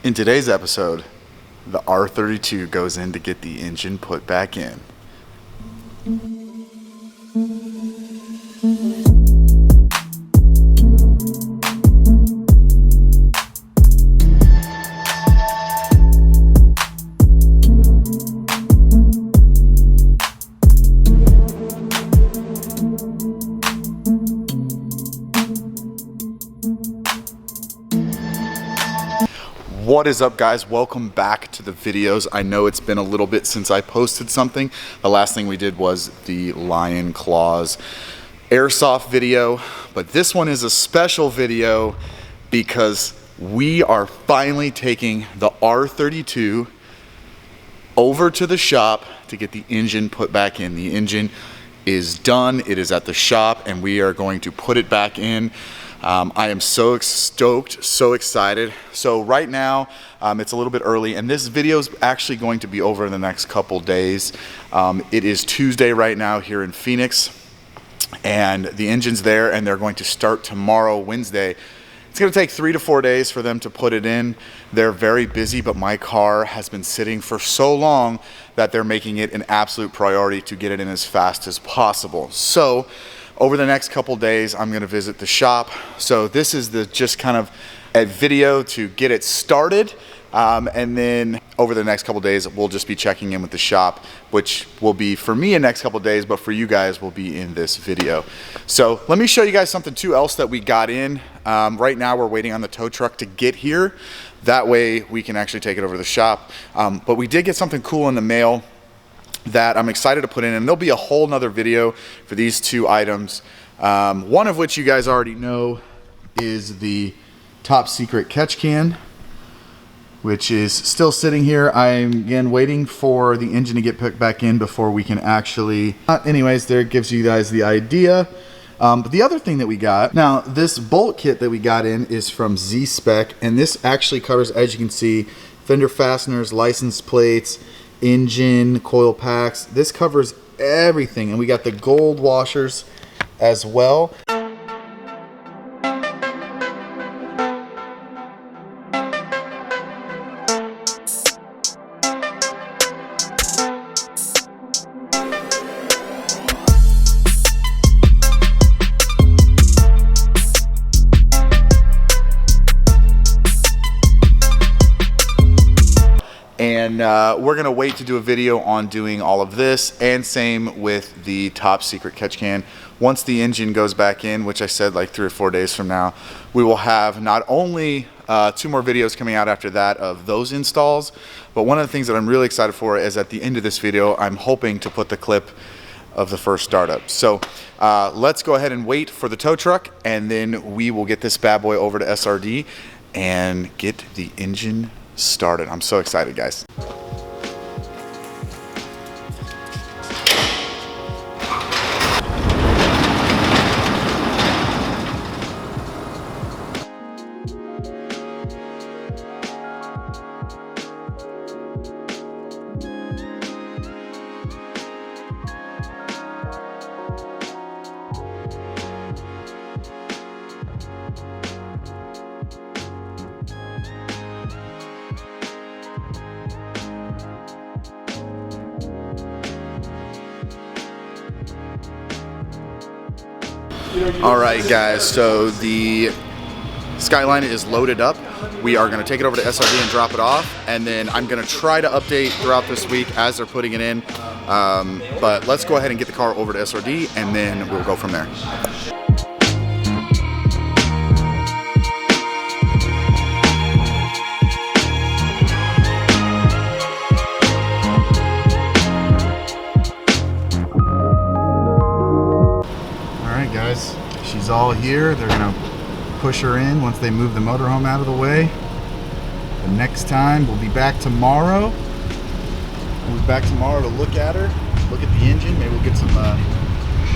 In today's episode, the R32 goes in to get the engine put back in. What is up, guys? Welcome back to the videos. I know it's been a little bit since I posted something. The last thing we did was the Lion Claws airsoft video, but this one is a special video because we are finally taking the R32 over to the shop to get the engine put back in. The engine is done. It is at the shop and we are going to put it back in. I am so stoked, so excited. So right now, it's a little bit early and this video is actually going to be over in the next couple days. It is Tuesday right now here in Phoenix and the engine's there and they're going to start tomorrow, Wednesday. It's going to take 3 to 4 days for them to put it in. They're very busy, but my car has been sitting for so long that they're making it an absolute priority to get it in as fast as possible. So over the next couple days, I'm gonna visit the shop. So this is just kind of a video to get it started. And then over the next couple days, we'll just be checking in with the shop, which will be for me in next couple days, but for you guys will be in this video. So let me show you guys something too else that we got in. Right now we're waiting on the tow truck to get here. That way we can actually take it over to the shop. But we did get something cool in the mail that I'm excited to put in, and there'll be a whole nother video for these two items. One of which you guys already know is the top secret catch can, which is still sitting here. I'm again waiting for the engine to get put back in before we can actually, anyways, there it gives you guys the idea. But the other thing that we got, now this bolt kit that we got in is from Z-Spec, and this actually covers, as you can see, fender fasteners, license plates, engine, coil packs. This covers everything, and we got the gold washers as well. And we're gonna wait to do a video on doing all of this, and same with the top secret catch can. Once the engine goes back in, which I said like 3 or 4 days from now, we will have not only 2 more videos coming out after that of those installs, but one of the things that I'm really excited for is at the end of this video, I'm hoping to put the clip of the first startup. So let's go ahead and wait for the tow truck, and then we will get this bad boy over to SRD and get the engine started. I'm so excited, guys. All right, guys, so the Skyline is loaded up. We are going to take it over to SRD and drop it off, and then I'm going to try to update throughout this week as they're putting it in. But let's go ahead and get the car over to SRD, and then we'll go from there. Guys, she's all here. They're gonna push her in once they move the motorhome out of the way. The next time we'll be back tomorrow. We'll be back tomorrow to look at her, look at the engine. Maybe we'll get some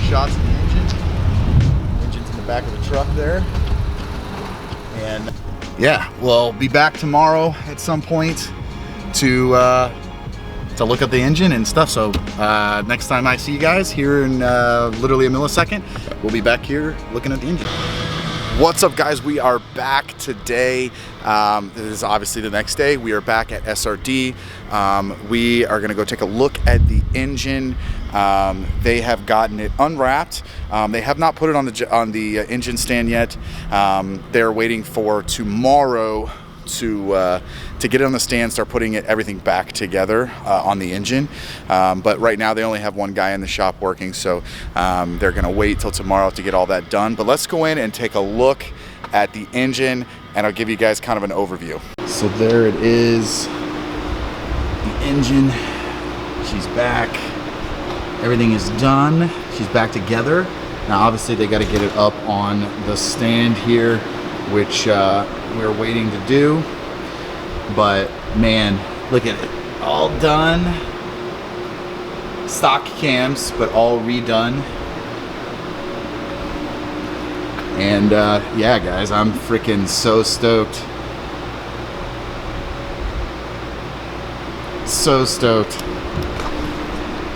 shots of the engine. Engine's in the back of the truck there. And yeah, we'll be back tomorrow at some point to look at the engine and stuff. So next time I see you guys here in literally a millisecond, we'll be back here looking at the engine. What's up, guys? We are back today. This is obviously the next day. We are back at SRD. We are gonna go take a look at the engine. They have gotten it unwrapped. They have not put it on the engine stand yet. They're waiting for tomorrow to get it on the stand, start putting everything back together on the engine. But right now they only have one guy in the shop working, so they're gonna wait till tomorrow to get all that done. But let's go in and take a look at the engine, and I'll give you guys kind of an overview. So there it is, the engine. She's back. Everything is done. She's back together. Now obviously they got to get it up on the stand here, which we're waiting to do. But man, look at it, all done. Stock cams, but all redone. And yeah, guys, I'm freaking so stoked. So stoked.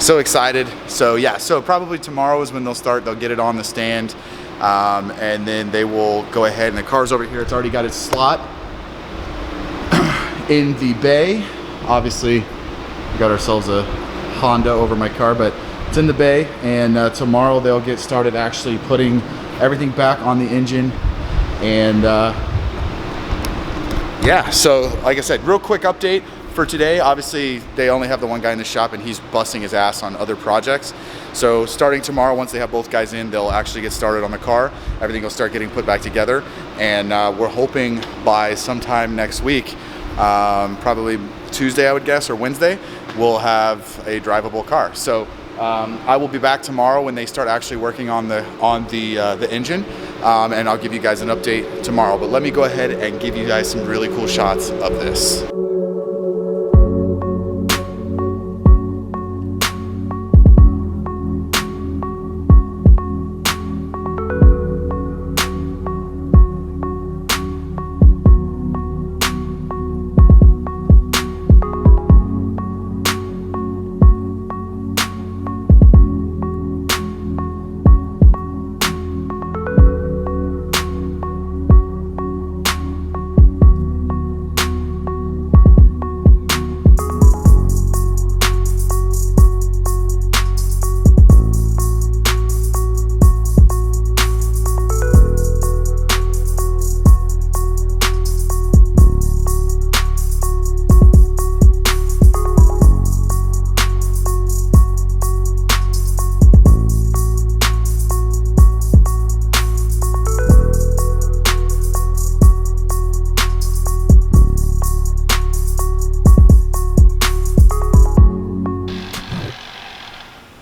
So excited. So yeah, so probably tomorrow is when they'll start. They'll get it on the stand, and then they will go ahead, and the car's over here. It's already got its slot in the bay. Obviously we got ourselves a Honda over my car, but it's in the bay, and tomorrow they'll get started actually putting everything back on the engine. And yeah, so like I said, real quick update for today. Obviously they only have the one guy in the shop, and he's busting his ass on other projects. So starting tomorrow, once they have both guys in, they'll actually get started on the car. Everything will start getting put back together, and we're hoping by sometime next week, probably Tuesday I would guess, or Wednesday, we'll have a drivable car. So I will be back tomorrow when they start actually working on the engine, and I'll give you guys an update tomorrow. But let me go ahead and give you guys some really cool shots of this.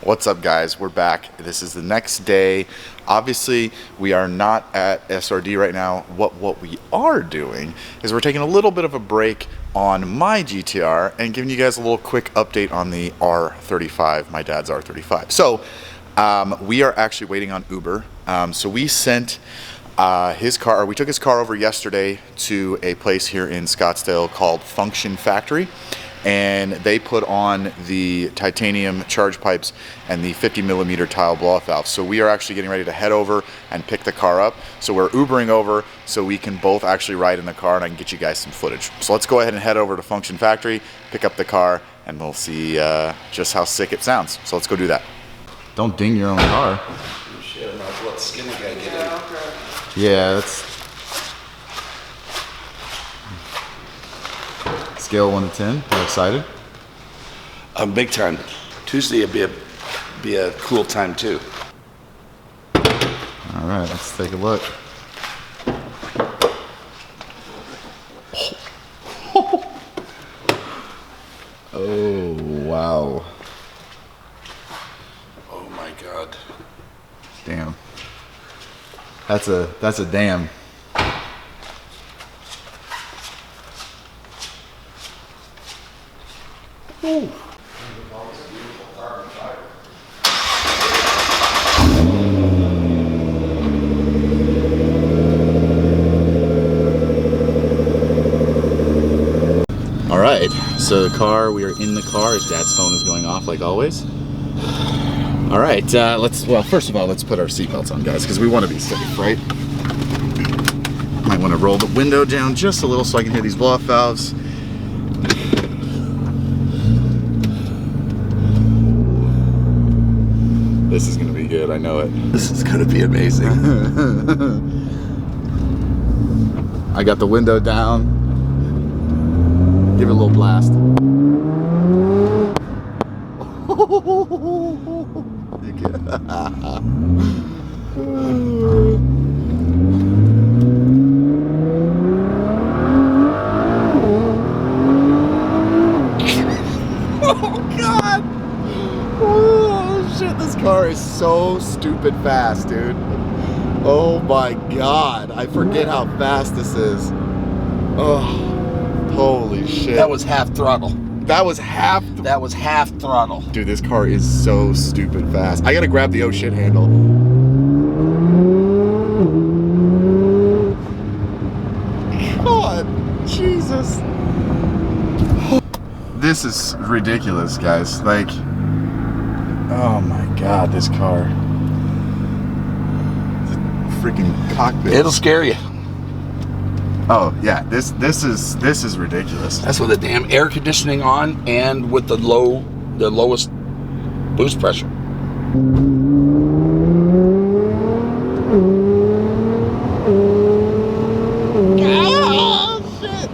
What's up, guys? We're back. This is the next day. Obviously we are not at SRD right now. What we are doing is we're taking a little bit of a break on my GTR and giving you guys a little quick update on the R35, my dad's R35. So we are actually waiting on Uber. So we sent his car, or we took his car over yesterday to a place here in Scottsdale called Function Factory, and they put on the titanium charge pipes and the 50mm tile blow-off valve. So we are actually getting ready to head over and pick the car up. So we're Ubering over so we can both actually ride in the car, and I can get you guys some footage. So let's go ahead and head over to Function Factory, pick up the car, and we'll see just how sick it sounds. So let's go do that. Don't ding your own car. Shit, I might as well let the skinny guy get in. Yeah, that's... Scale 1 to 10. I'm excited. Big time. Tuesday will be a cool time too. All right, let's take a look. Oh wow. Oh my God. Damn. That's a damn. Ooh. All right, so the car, we are in the car. His dad's phone is going off like always. All right, well, first of all, let's put our seatbelts on, guys, because we want to be safe, right? want to roll the window down just a little so I can hear these blow-off valves. This is going to be good, I know it. This is going to be amazing. I got the window down. Give it a little blast. Oh God! Oh shit, this car is so stupid fast, dude. Oh my God, I forget how fast this is. Oh, holy shit. That was half throttle. That was half. That was half throttle. Dude, this car is so stupid fast. I gotta grab the oh shit handle. God, Jesus. This is ridiculous, guys. Like, oh my God, this car. The freaking cockpit. It'll scare you. Oh yeah, this is ridiculous. That's with the damn air conditioning on and with the lowest boost pressure. Oh shit!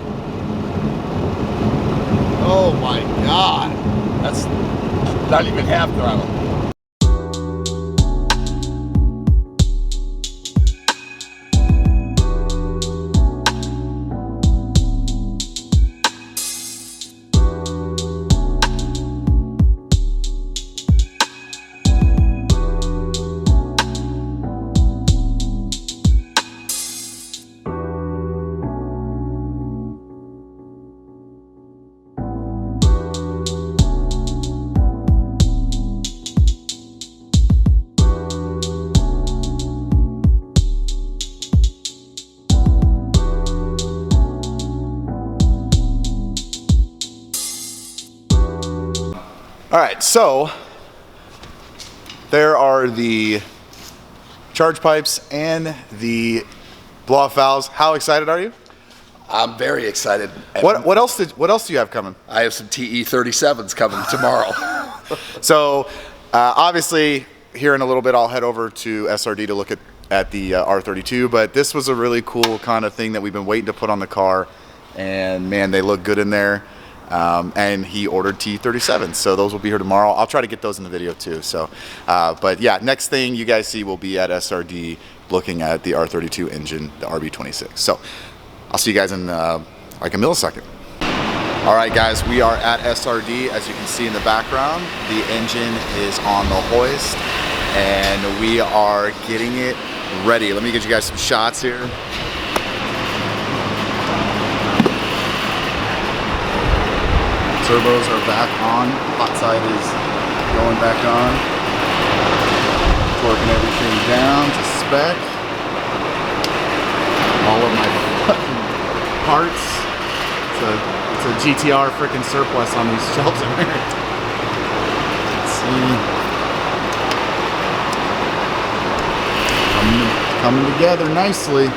Oh my God! That's not even half throttle. All right, so there are the charge pipes and the blow-off valves. How excited are you? I'm very excited. What else do you have coming? I have some TE37s coming tomorrow. So obviously here in a little bit I'll head over to SRD to look at the R32, but this was a really cool kind of thing that we've been waiting to put on the car, and man, they look good in there. And he ordered T37s, so those will be here tomorrow. I'll try to get those in the video too. So, but yeah, next thing you guys see will be at SRD looking at the R32 engine, the RB26. So I'll see you guys in like a millisecond. All right, guys, we are at SRD. As you can see in the background, the engine is on the hoist, and we are getting it ready. Let me get you guys some shots here. Turbos are back on. Hot side is going back on. Torquing everything down to spec. All of my fucking parts. It's a GTR freaking surplus on these shelves in there. Let's see. Coming together nicely.